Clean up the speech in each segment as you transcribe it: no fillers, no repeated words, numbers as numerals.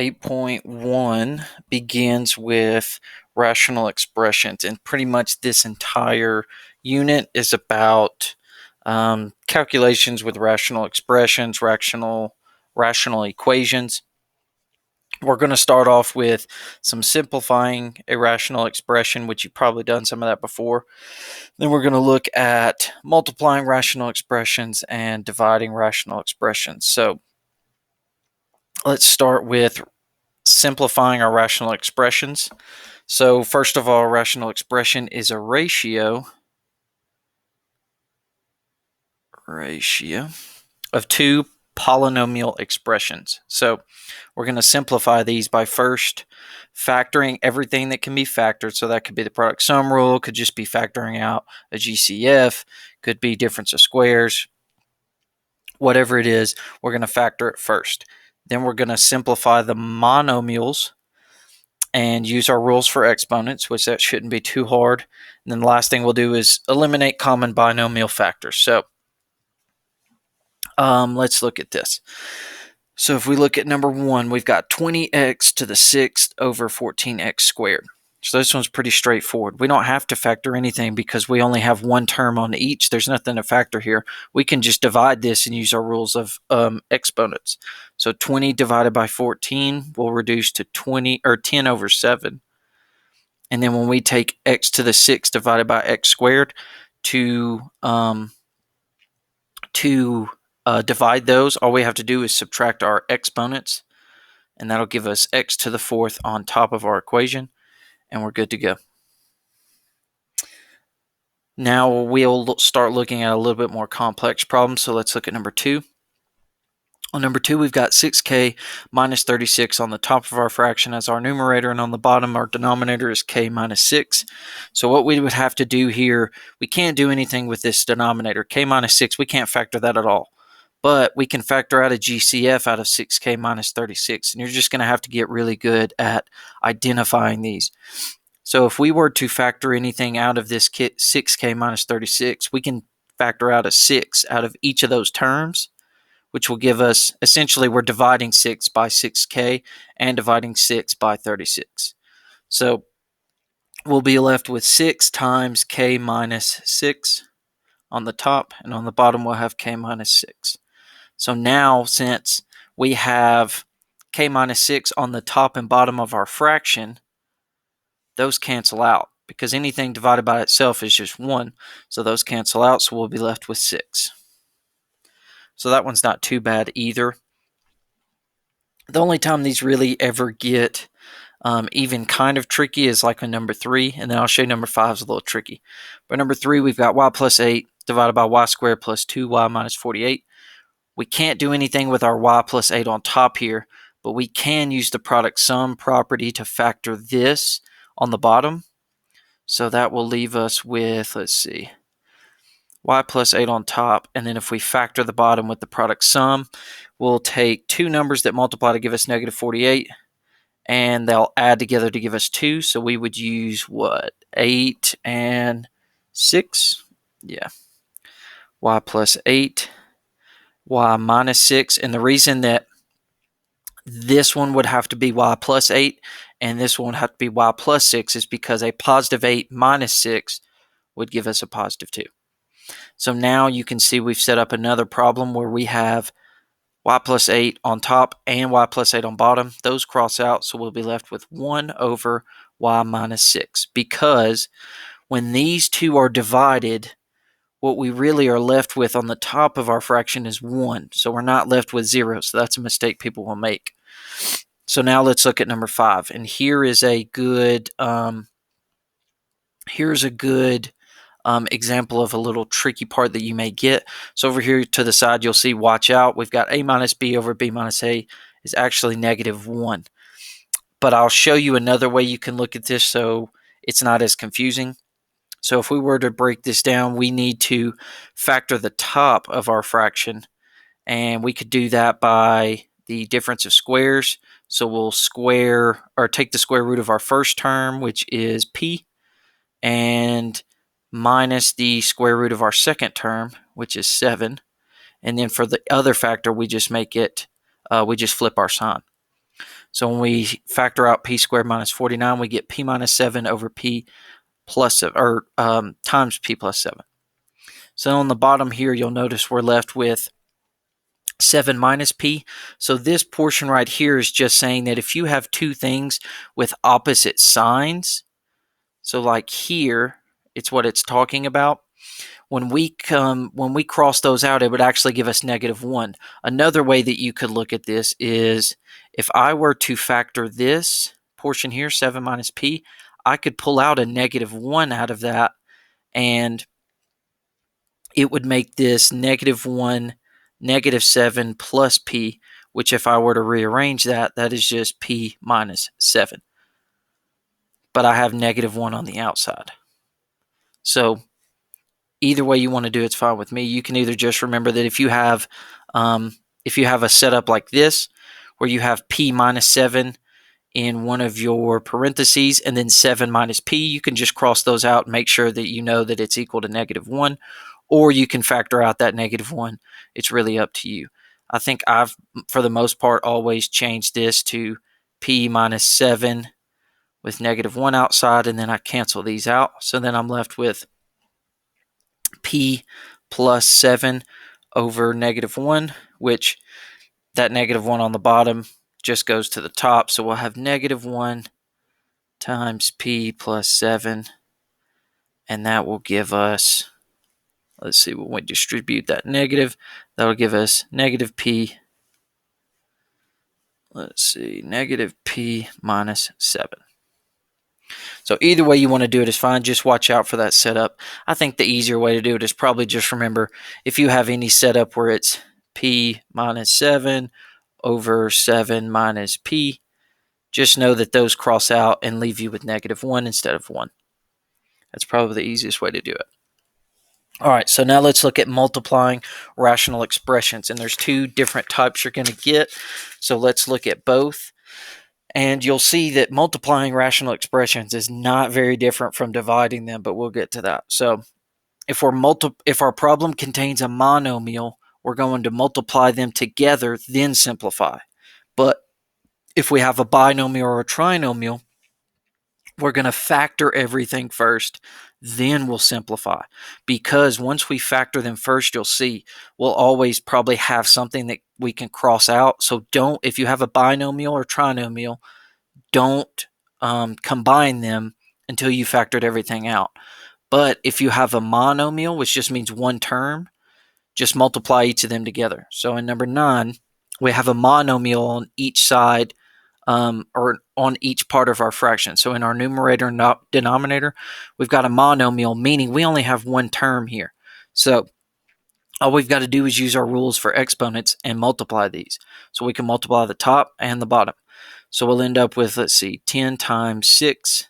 8.1 begins with rational expressions, and pretty much this entire unit is about calculations with rational expressions, rational equations. We're going to start off with some simplifying a rational expression, which you've probably done some of that before. Then we're going to look at multiplying rational expressions and dividing rational expressions. So let's start with simplifying our rational expressions. So first of all, a rational expression is a ratio of two polynomial expressions. So we're going to simplify these by first factoring everything that can be factored. So that could be the product sum rule, could just be factoring out a GCF, could be difference of squares. Whatever it is, we're going to factor it first. Then we're going to simplify the monomials and use our rules for exponents, which that shouldn't be too hard. And then the last thing we'll do is eliminate common binomial factors. So let's look at this. So if we look at number 1, we've got 20x to the 6th over 14x squared. So this one's pretty straightforward. We don't have to factor anything because we only have one term on each. There's nothing to factor here. We can just divide this and use our rules of exponents. So 20 divided by 14 will reduce to 10 over 7. And then when we take x to the 6th divided by x squared to divide those, all we have to do is subtract our exponents, and that'll give us x to the 4th on top of our equation, and we're good to go. Now we'll start looking at a little bit more complex problems, so let's look at number 2. On number 2, we've got 6k minus 36 on the top of our fraction as our numerator, and on the bottom our denominator is k minus 6. So what we would have to do here, we can't do anything with this denominator. K minus 6, we can't factor that at all. But we can factor out a GCF out of 6k minus 36, and you're just going to have to get really good at identifying these. So if we were to factor anything out of this 6k minus 36, we can factor out a 6 out of each of those terms, which will give us, essentially, we're dividing 6 by 6k and dividing 6 by 36. So we'll be left with 6 times k minus 6 on the top, and on the bottom we'll have k minus 6. So now, since we have k minus 6 on the top and bottom of our fraction, those cancel out because anything divided by itself is just 1. So those cancel out, so we'll be left with 6. So that one's not too bad either. The only time these really ever get even kind of tricky is like on number 3, and then I'll show you number 5 is a little tricky. But number 3, we've got y plus 8 divided by y squared plus 2y minus 48. We can't do anything with our y plus 8 on top here, but we can use the product sum property to factor this on the bottom. So that will leave us with, let's see, y plus 8 on top, and then if we factor the bottom with the product sum, we'll take two numbers that multiply to give us negative 48, and they'll add together to give us 2, so we would use what, 8 and 6? Yeah, y plus 8, y minus 6, and the reason that this one would have to be y plus 8 and this one would have to be y plus 6 is because a positive 8 minus 6 would give us a positive 2. So now you can see we've set up another problem where we have y plus 8 on top and y plus 8 on bottom. Those cross out, so we'll be left with 1 over y minus 6. Because when these two are divided, what we really are left with on the top of our fraction is 1. So we're not left with 0. So that's a mistake people will make. So now let's look at number 5. And here is a good example of a little tricky part that you may get. So over here to the side, you'll see watch out. We've got a minus b over b minus a is actually negative 1. But I'll show you another way you can look at this so it's not as confusing. So if we were to break this down, we need to factor the top of our fraction, and we could do that by the difference of squares. So we'll square or take the square root of our first term, which is p, and minus the square root of our second term, which is 7. And then for the other factor, we just make it, we just flip our sign. So when we factor out p squared minus 49, we get p minus 7 over p plus 7, or times p plus 7. So on the bottom here, you'll notice we're left with 7 minus p. So this portion right here is just saying that if you have two things with opposite signs, so like here, it's what it's talking about. When we cross those out, it would actually give us -1. Another way that you could look at this is if I were to factor this portion here, 7 minus p, I could pull out a -1 out of that, and it would make this -1, -7 plus p, which if I were to rearrange that, that is just p minus 7. But I have -1 on the outside. So either way you want to do it's fine with me. You can either just remember that if you have a setup like this, where you have p minus 7 in one of your parentheses and then 7 minus p, you can just cross those out and make sure that you know that it's equal to -1, or you can factor out that -1. It's really up to you. I think I've, for the most part, always changed this to p minus 7 with -1 outside, and then I cancel these out. So then I'm left with p plus 7 over -1, which that -1 on the bottom just goes to the top. So we'll have -1 times p plus 7, and that will give us, let's see, when we distribute that negative, that'll give us negative p, let's see, negative p minus 7. So either way you want to do it is fine. Just watch out for that setup. I think the easier way to do it is probably just remember, if you have any setup where it's p minus 7 over 7 minus p, just know that those cross out and leave you with -1 instead of 1. That's probably the easiest way to do it. All right, so now let's look at multiplying rational expressions. And there's two different types you're going to get. So let's look at both. And you'll see that multiplying rational expressions is not very different from dividing them, but we'll get to that. So if our problem contains a monomial, we're going to multiply them together, then simplify. But if we have a binomial or a trinomial, we're going to factor everything first, then we'll simplify. Because once we factor them first, you'll see we'll always probably have something that we can cross out. So if you have a binomial or trinomial, don't combine them until you factored everything out. But if you have a monomial, which just means one term, just multiply each of them together. So in number 9, we have a monomial on each side, or on each part of our fraction. So in our numerator and denominator, we've got a monomial, meaning we only have one term here. So all we've got to do is use our rules for exponents and multiply these. So we can multiply the top and the bottom. So we'll end up with, let's see, 10 times 6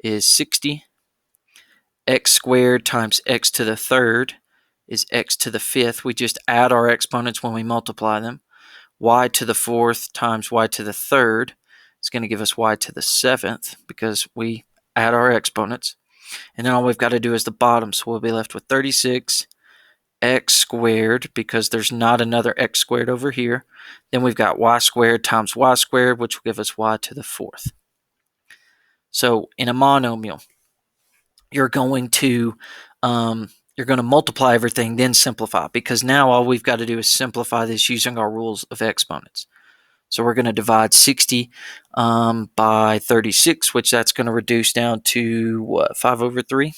is 60. X squared times x to the third is x to the fifth. We just add our exponents when we multiply them. Y to the fourth times y to the third is going to give us y to the seventh, because we add our exponents. And then all we've got to do is the bottom. So we'll be left with 36 x squared, because there's not another x squared over here. Then we've got y squared times y squared, which will give us y to the fourth. So in a monomial, you're going to multiply everything, then simplify, because now all we've got to do is simplify this using our rules of exponents. So we're going to divide 60 by 36, which that's going to reduce down to, what, 5 over 3?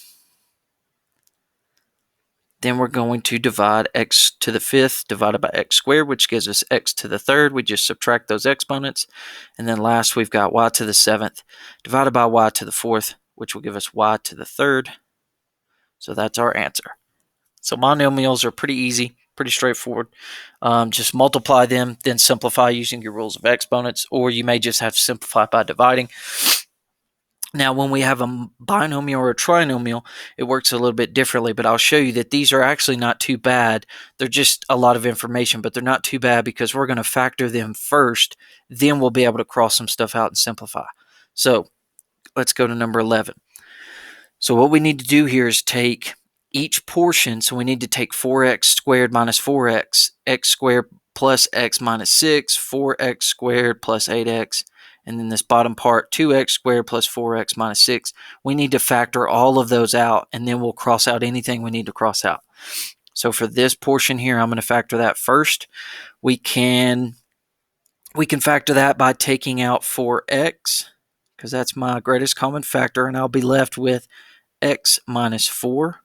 Then we're going to divide x to the fifth divided by x squared, which gives us x to the third. We just subtract those exponents. And then last, we've got y to the seventh divided by y to the fourth, which will give us y to the third. So that's our answer. So monomials are pretty easy, pretty straightforward. Just multiply them, then simplify using your rules of exponents, or you may just have to simplify by dividing. Now, when we have a binomial or a trinomial, it works a little bit differently, but I'll show you that these are actually not too bad. They're just a lot of information, but they're not too bad because we're going to factor them first, then we'll be able to cross some stuff out and simplify. So let's go to number 11. So what we need to do here is take each portion. So we need to take 4x squared minus 4x, x squared plus x minus 6, 4x squared plus 8x, and then this bottom part, 2x squared plus 4x minus 6. We need to factor all of those out, and then we'll cross out anything we need to cross out. So for this portion here, I'm going to factor that first. We can factor that by taking out 4x, because that's my greatest common factor, and I'll be left with x minus 4.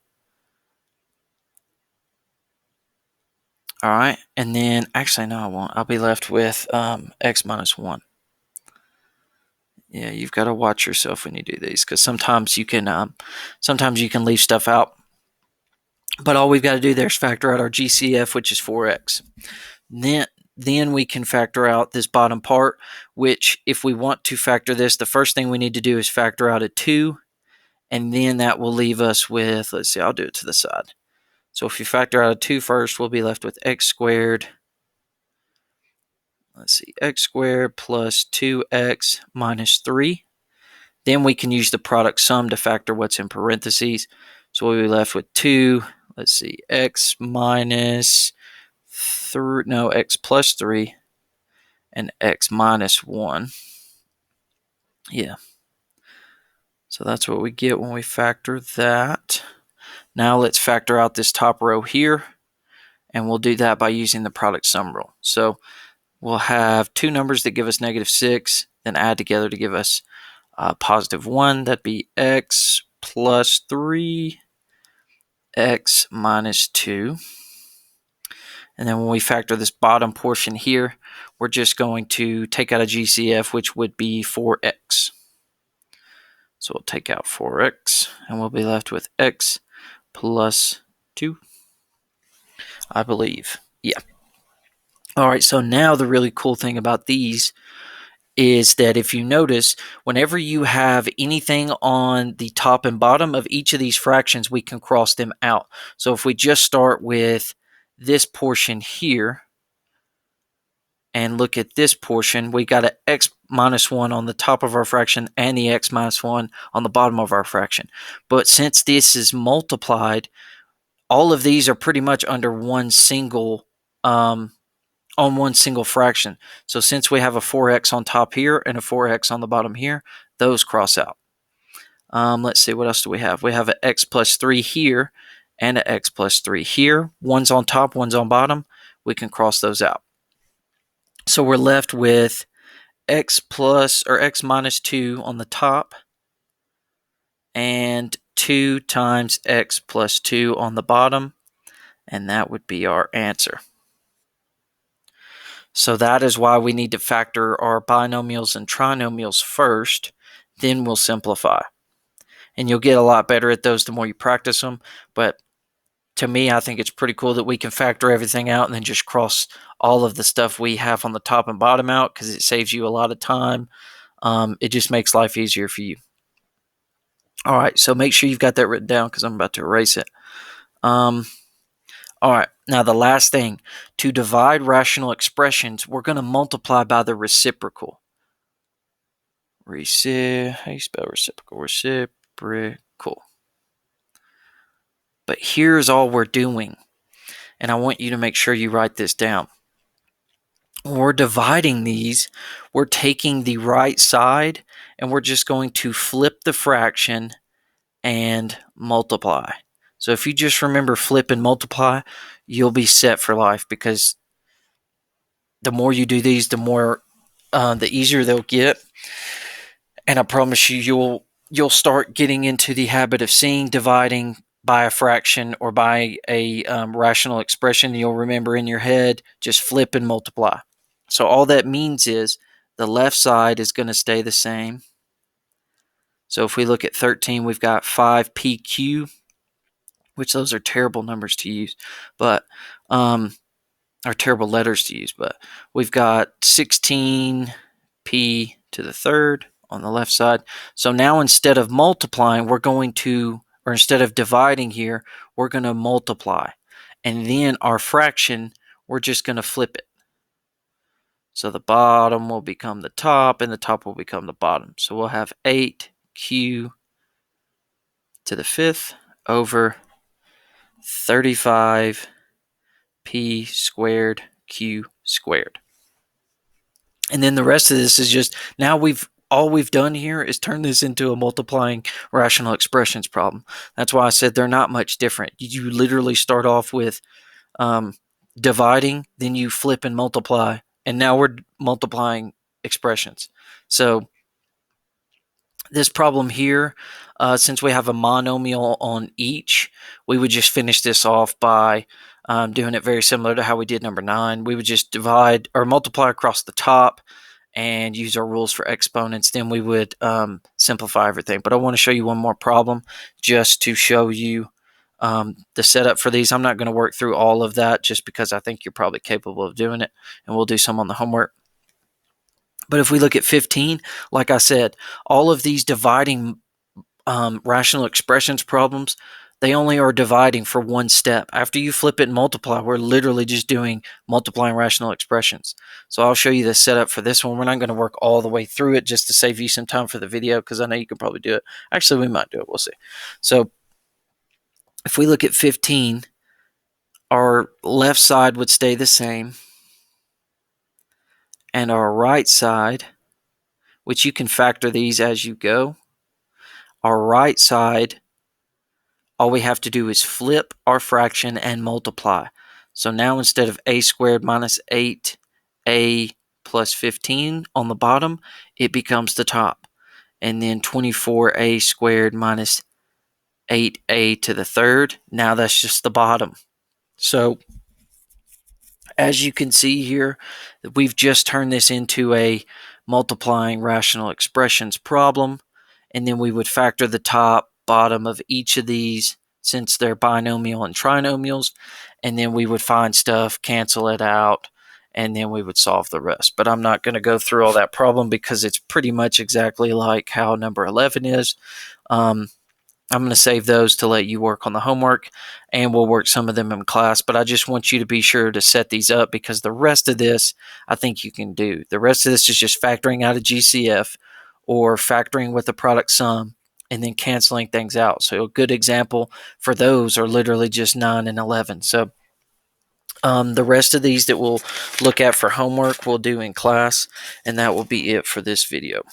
All right, and then, actually, no, I won't. I'll be left with x minus 1. Yeah, you've got to watch yourself when you do these, because sometimes you can leave stuff out. But all we've got to do there is factor out our GCF, which is 4x. Then we can factor out this bottom part, which if we want to factor this, the first thing we need to do is factor out a 2, and then that will leave us with, let's see, I'll do it to the side. So if you factor out a 2 first, we'll be left with x squared. Let's see, x squared plus 2x minus 3. Then we can use the product sum to factor what's in parentheses. So we'll be left with 2, let's see, x minus 3, no, x plus 3, and x minus 1. Yeah. So that's what we get when we factor that. Now let's factor out this top row here, and we'll do that by using the product sum rule. So we'll have two numbers that give us -6, then add together to give us +1. That'd be x plus 3, x minus 2. And then when we factor this bottom portion here, we're just going to take out a GCF, which would be 4x. So we'll take out 4x, and we'll be left with x plus 2, I believe. Yeah. All right, so now the really cool thing about these is that if you notice, whenever you have anything on the top and bottom of each of these fractions, we can cross them out. So if we just start with this portion here and look at this portion, we got an x minus 1 on the top of our fraction and the x minus 1 on the bottom of our fraction. But since this is multiplied, all of these are pretty much under one single on one single fraction. So since we have a 4x on top here and a 4x on the bottom here, those cross out. Let's see, what else do we have? We have an x plus 3 here and an x plus 3 here. One's on top, one's on bottom. We can cross those out. So we're left with x minus 2 on the top and 2 times x plus 2 on the bottom, and that would be our answer. So that is why we need to factor our binomials and trinomials first, then we'll simplify. And you'll get a lot better at those the more you practice them. But to me, I think it's pretty cool that we can factor everything out and then just cross all of the stuff we have on the top and bottom out, because it saves you a lot of time. It just makes life easier for you. All right, so make sure you've got that written down, because I'm about to erase it. All right, now the last thing, to divide rational expressions, we're going to multiply by the reciprocal. How do you spell reciprocal? Reciprocal. But here's all we're doing, and I want you to make sure you write this down. When we're dividing these, we're taking the right side, and we're just going to flip the fraction and multiply. So if you just remember flip and multiply, you'll be set for life, because the more you do these, the more the easier they'll get. And I promise you, you'll start getting into the habit of seeing dividing by a fraction or by a rational expression. You'll remember in your head, just flip and multiply. So all that means is the left side is going to stay the same. So if we look at 13, we've got 5pq, which those are terrible numbers to use, but are terrible letters to use. But we've got 16p to the third on the left side. So now instead of multiplying, instead of dividing here, we're going to multiply. And then our fraction, we're just going to flip it. So the bottom will become the top, and the top will become the bottom. So we'll have 8q to the fifth over 35p squared q squared. And then the rest of this is just, now all we've done here is turn this into a multiplying rational expressions problem. That's why I said they're not much different. You literally start off with dividing, then you flip and multiply, and now we're multiplying expressions. So this problem here, since we have a monomial on each, we would just finish this off by doing it very similar to how we did number 9. We would just divide or multiply across the top and use our rules for exponents. Then we would simplify everything. But I want to show you one more problem just to show you the setup for these. I'm not going to work through all of that just because I think you're probably capable of doing it, and we'll do some on the homework. But if we look at 15, like I said, all of these dividing rational expressions problems, they only are dividing for one step. After you flip it and multiply, we're literally just doing multiplying rational expressions. So I'll show you the setup for this one. We're not going to work all the way through it just to save you some time for the video, because I know you can probably do it. Actually, we might do it. We'll see. So if we look at 15, our left side would stay the same, and our right side, which you can factor these as you go, our right side, all we have to do is flip our fraction and multiply. So now instead of a squared minus 8a plus 15 on the bottom, it becomes the top. And then 24a squared minus 8a to the third, now that's just the bottom. So as you can see here, we've just turned this into a multiplying rational expressions problem, and then we would factor the top, bottom of each of these since they're binomial and trinomials, and then we would find stuff, cancel it out, and then we would solve the rest. But I'm not going to go through all that problem because it's pretty much exactly like how number 11 is. I'm going to save those to let you work on the homework, and we'll work some of them in class. But I just want you to be sure to set these up, because the rest of this I think you can do. The rest of this is just factoring out a GCF or factoring with the product sum and then canceling things out. So a good example for those are literally just 9 and 11. So the rest of these that we'll look at for homework we'll do in class, and that will be it for this video.